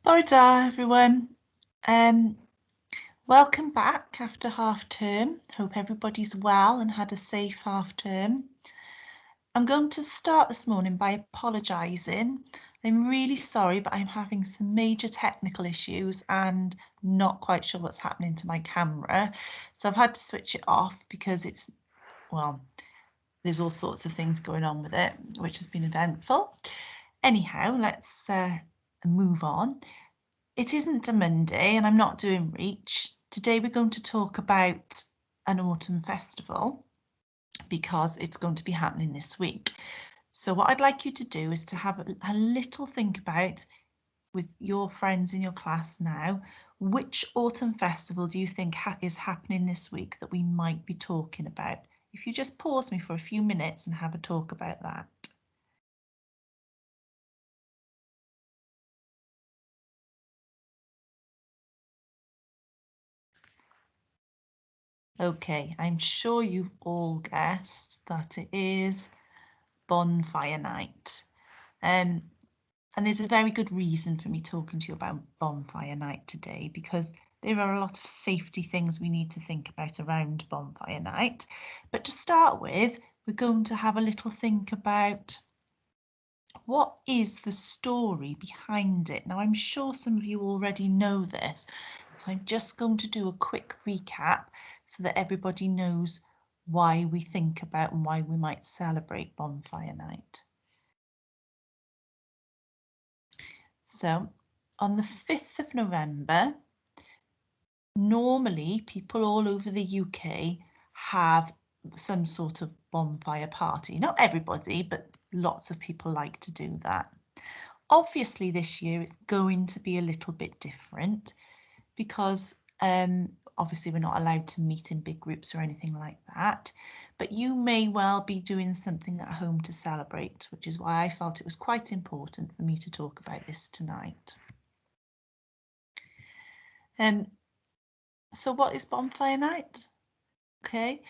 Bore da, everyone. Welcome back after half term. Hope everybody's well and had a safe half term. I'm going to start this morning by apologising. I'm really sorry, but I'm having some major technical issues and not quite sure what's happening to my camera. So I've had to switch it off because there's all sorts of things going on with it, which has been eventful. Anyhow, let's move on. It isn't a Monday and I'm not doing Reach. Today we're going to talk about an autumn festival because it's going to be happening this week. So what I'd like you to do is to have a little think about with your friends in your class now, which autumn festival do you think is happening this week that we might be talking about? If you just pause me for a few minutes and have a talk about that. Okay, I'm sure you've all guessed that it is Bonfire Night. And there's a very good reason for me talking to you about Bonfire Night today, because there are a lot of safety things we need to think about around Bonfire Night. But to start with, we're going to have a little think about what is the story behind it. Now, I'm sure some of you already know this, so I'm just going to do a quick recap so that everybody knows why we think about and why we might celebrate Bonfire Night. So, on the 5th of November, normally people all over the UK have some sort of bonfire party. Not everybody, but lots of people like to do that. Obviously this year it's going to be a little bit different because obviously we're not allowed to meet in big groups or anything like that, but you may well be doing something at home to celebrate, which is why I felt it was quite important for me to talk about this tonight. So what is Bonfire Night? Okay.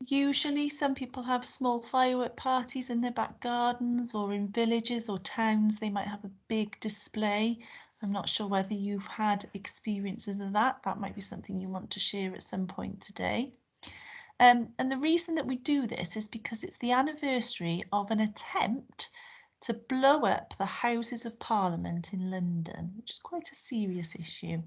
Usually some people have small firework parties in their back gardens or in villages or towns. They might have a big display. I'm not sure whether you've had experiences of that. That might be something you want to share at some point today. And the reason that we do this is because it's the anniversary of an attempt to blow up the Houses of Parliament in London, which is quite a serious issue.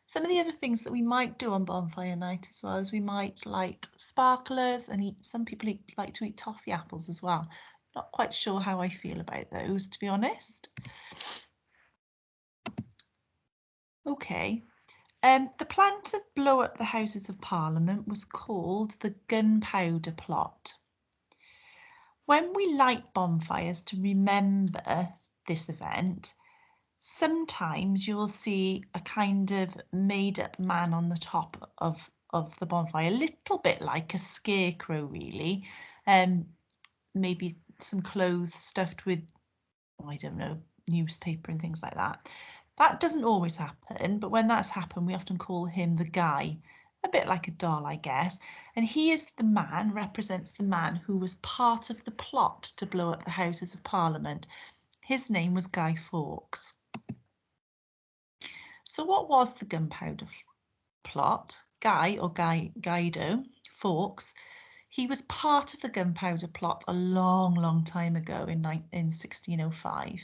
Some of the other things that we might do on Bonfire Night as well is we might light sparklers and eat. Some people like to eat toffee apples as well. Not quite sure how I feel about those, to be honest. Okay. The plan to blow up the Houses of Parliament was called the Gunpowder Plot. When we light bonfires to remember this event, sometimes you'll see a kind of made-up man on the top of the bonfire, a little bit like a scarecrow really, maybe some clothes stuffed with, I don't know, newspaper and things like that. That doesn't always happen, but when that's happened, we often call him the guy, a bit like a doll, I guess. And he is the man, represents the man who was part of the plot to blow up the Houses of Parliament. His name was Guy Fawkes. So what was the Gunpowder Plot? Guido Fawkes, he was part of the Gunpowder Plot a long time ago in 1605.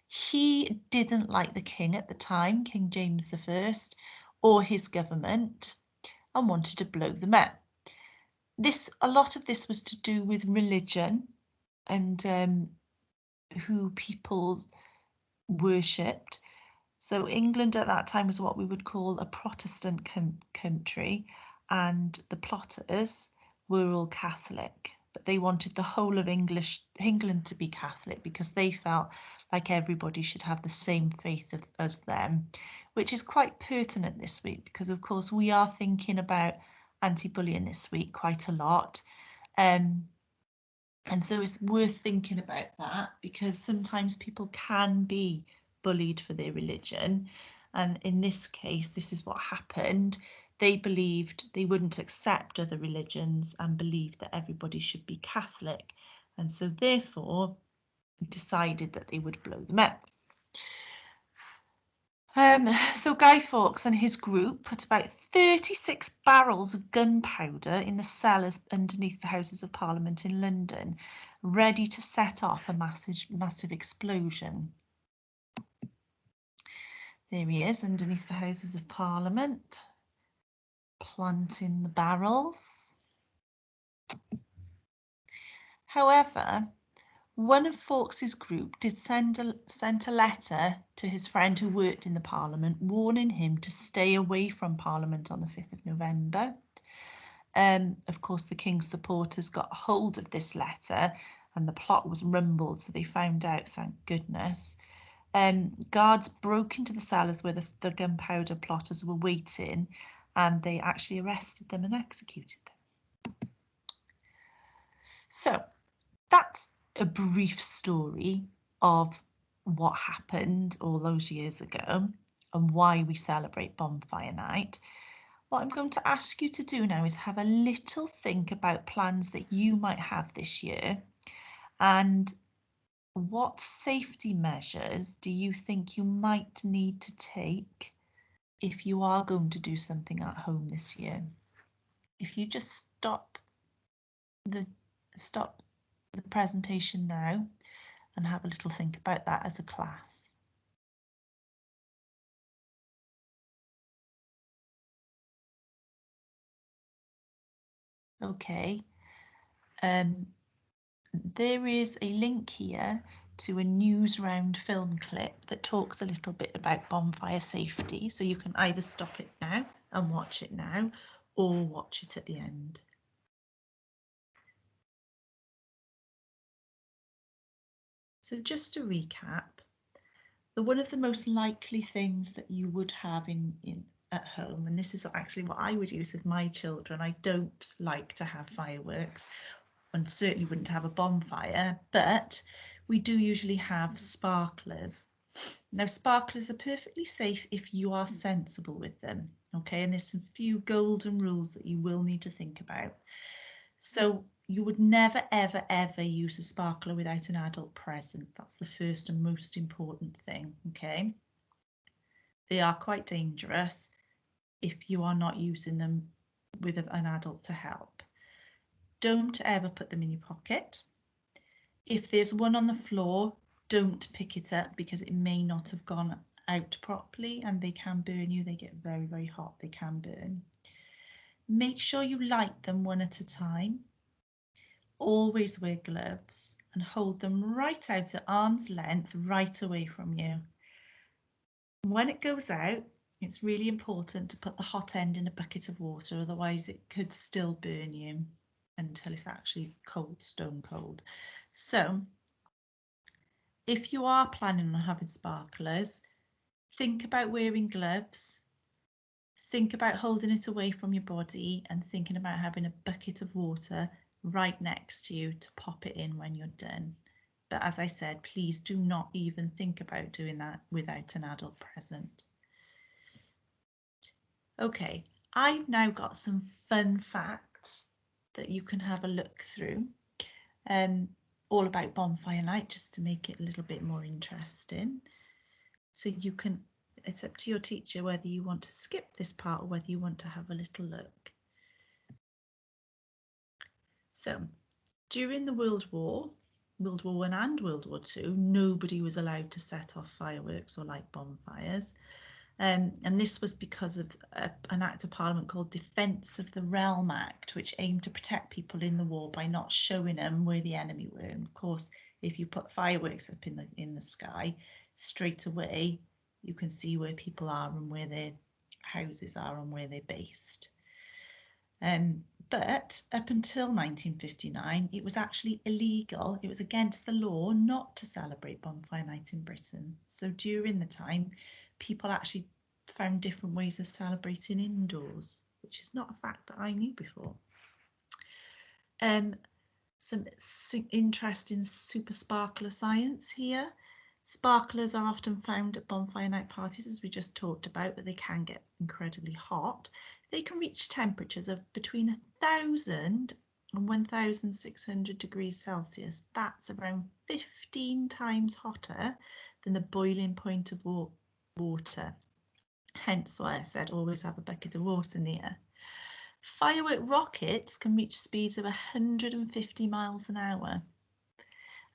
He didn't like the king at the time, King James I, or his government, and wanted to blow them up. A lot of this was to do with religion and who people worshipped. So England at that time was what we would call a Protestant country, and the plotters were all Catholic, but they wanted the whole of England to be Catholic because they felt like everybody should have the same faith as them, which is quite pertinent this week because of course we are thinking about anti-bullying this week quite a lot. And so it's worth thinking about that because sometimes people can be bullied for their religion, and in this case this is what happened. They believed they wouldn't accept other religions and believed that everybody should be Catholic, and so therefore decided that they would blow them up. So Guy Fawkes and his group put about 36 barrels of gunpowder in the cellars underneath the Houses of Parliament in London, ready to set off a massive explosion. There he is underneath the Houses of Parliament, planting the barrels. However, one of Fawkes's group did sent a letter to his friend who worked in the Parliament, warning him to stay away from Parliament on the 5th of November. Of course, the King's supporters got hold of this letter and the plot was rumbled, so they found out, thank goodness. Guards broke into the cellars where the gunpowder plotters were waiting, and they actually arrested them and executed them. So that's a brief story of what happened all those years ago and why we celebrate Bonfire Night. What I'm going to ask you to do now is have a little think about plans that you might have this year, and what safety measures do you think you might need to take if you are going to do something at home this year? If you just stop the presentation now and have a little think about that as a class. Okay. There is a link here to a news round film clip that talks a little bit about bonfire safety, so you can either stop it now and watch it now or watch it at the end. So just to recap, one of the most likely things that you would have at home, and this is actually what I would use with my children. I don't like to have fireworks and certainly wouldn't have a bonfire, but we do usually have sparklers. Now, sparklers are perfectly safe if you are sensible with them, okay? And there's some few golden rules that you will need to think about. So you would never, ever, ever use a sparkler without an adult present. That's the first and most important thing, okay? They are quite dangerous if you are not using them with an adult to help. Don't ever put them in your pocket. If there's one on the floor, don't pick it up because it may not have gone out properly and they can burn you. They get very, very hot. They can burn. Make sure you light them one at a time. Always wear gloves and hold them right out at arm's length, right away from you. When it goes out, it's really important to put the hot end in a bucket of water, otherwise it could still burn you until it's actually cold, stone cold. So if you are planning on having sparklers, think about wearing gloves, think about holding it away from your body and thinking about having a bucket of water right next to you to pop it in when you're done. But as I said, please do not even think about doing that without an adult present. Okay, I've now got some fun facts that you can have a look through, all about Bonfire Night, just to make it a little bit more interesting. So you can, it's up to your teacher whether you want to skip this part or whether you want to have a little look. So during the World War I and World War II, nobody was allowed to set off fireworks or light bonfires. And this was because of an Act of Parliament called Defence of the Realm Act, which aimed to protect people in the war by not showing them where the enemy were. And of course, if you put fireworks up in the sky, straight away you can see where people are and where their houses are and where they're based. But up until 1959, it was actually illegal. It was against the law not to celebrate Bonfire Night in Britain. So during the time, people actually found different ways of celebrating indoors, which is not a fact that I knew before. Some interesting super sparkler science here. Sparklers are often found at bonfire night parties, as we just talked about, but they can get incredibly hot. They can reach temperatures of between 1,000 and 1,600 degrees Celsius. That's around 15 times hotter than the boiling point of water. Hence why I said always have a bucket of water near. Firework rockets can reach speeds of 150 miles an hour.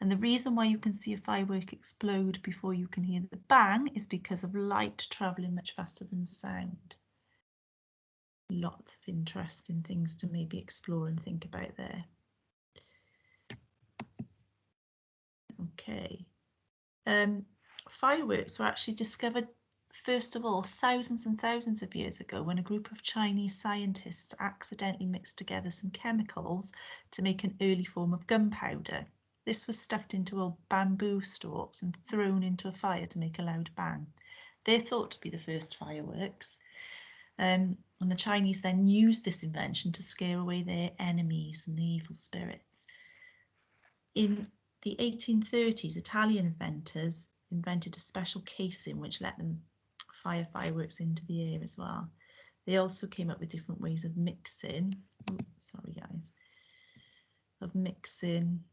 And the reason why you can see a firework explode before you can hear the bang is because of light travelling much faster than sound. Lots of interesting things to maybe explore and think about there. Okay. Fireworks were actually discovered, first of all, thousands and thousands of years ago when a group of Chinese scientists accidentally mixed together some chemicals to make an early form of gunpowder. This was stuffed into old bamboo stalks and thrown into a fire to make a loud bang. They're thought to be the first fireworks. And the Chinese then used this invention to scare away their enemies and the evil spirits. In the 1830s, Italian inventors invented a special casing which let them fire fireworks into the air as well. They also came up with different ways of mixing. Oh, sorry guys. Of mixing.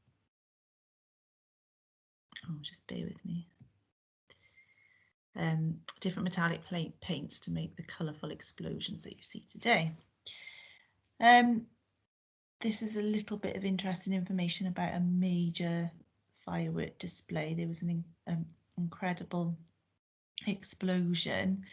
Oh, just bear with me. Different metallic paints to make the colourful explosions that you see today. This is a little bit of interesting information about a major firework display. There was an incredible explosion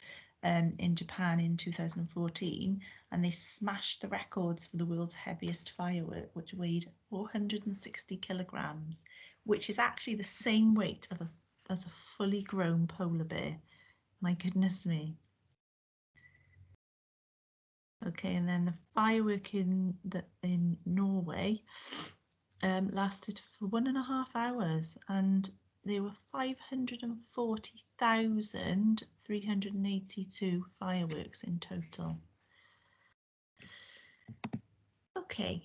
in Japan in 2014, and they smashed the records for the world's heaviest firework, which weighed 460 kilograms, which is actually the same weight of as a fully grown polar bear. My goodness me. Okay, and then the firework in Norway lasted for 1.5 hours, and there were 540,382 fireworks in total. Okay,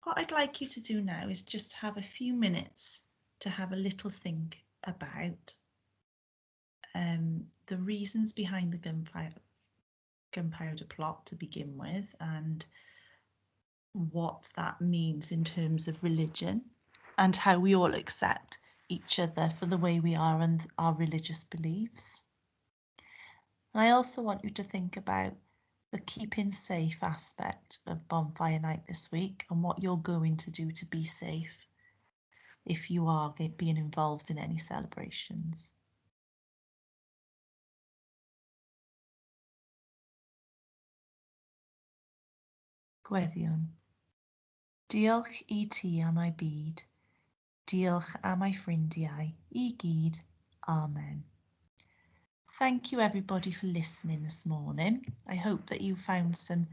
what I'd like you to do now is just have a few minutes to have a little think about the reasons behind the gunpowder plot to begin with, and what that means in terms of religion, and how we all accept each other for the way we are and our religious beliefs. And I also want you to think about the keeping safe aspect of Bonfire Night this week and what you're going to do to be safe if you are being involved in any celebrations. Gweddion. Diolch I ti am ei byd. Diolch am ei ffrindiau I gyd. Amen. Thank you everybody for listening this morning. I hope that you found some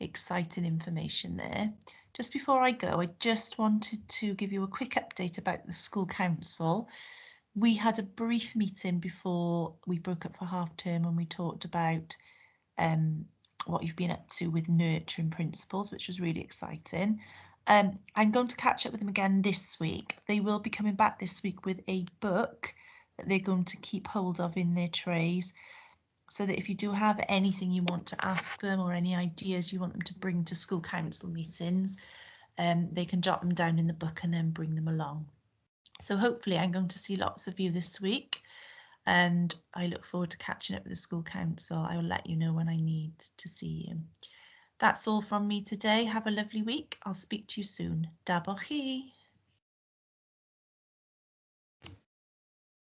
exciting information there. Just before I go, I just wanted to give you a quick update about the school council. We had a brief meeting before we broke up for half term, and we talked about what you've been up to with nurturing principles, which was really exciting. I'm going to catch up with them again this week. They will be coming back this week with a book that they're going to keep hold of in their trays, so that if you do have anything you want to ask them or any ideas you want them to bring to school council meetings, they can jot them down in the book and then bring them along. So hopefully I'm going to see lots of you this week, and I look forward to catching up with the school council. I will let you know when I need to see you. That's all from me today. Have a lovely week. I'll speak to you soon. Daboch chi.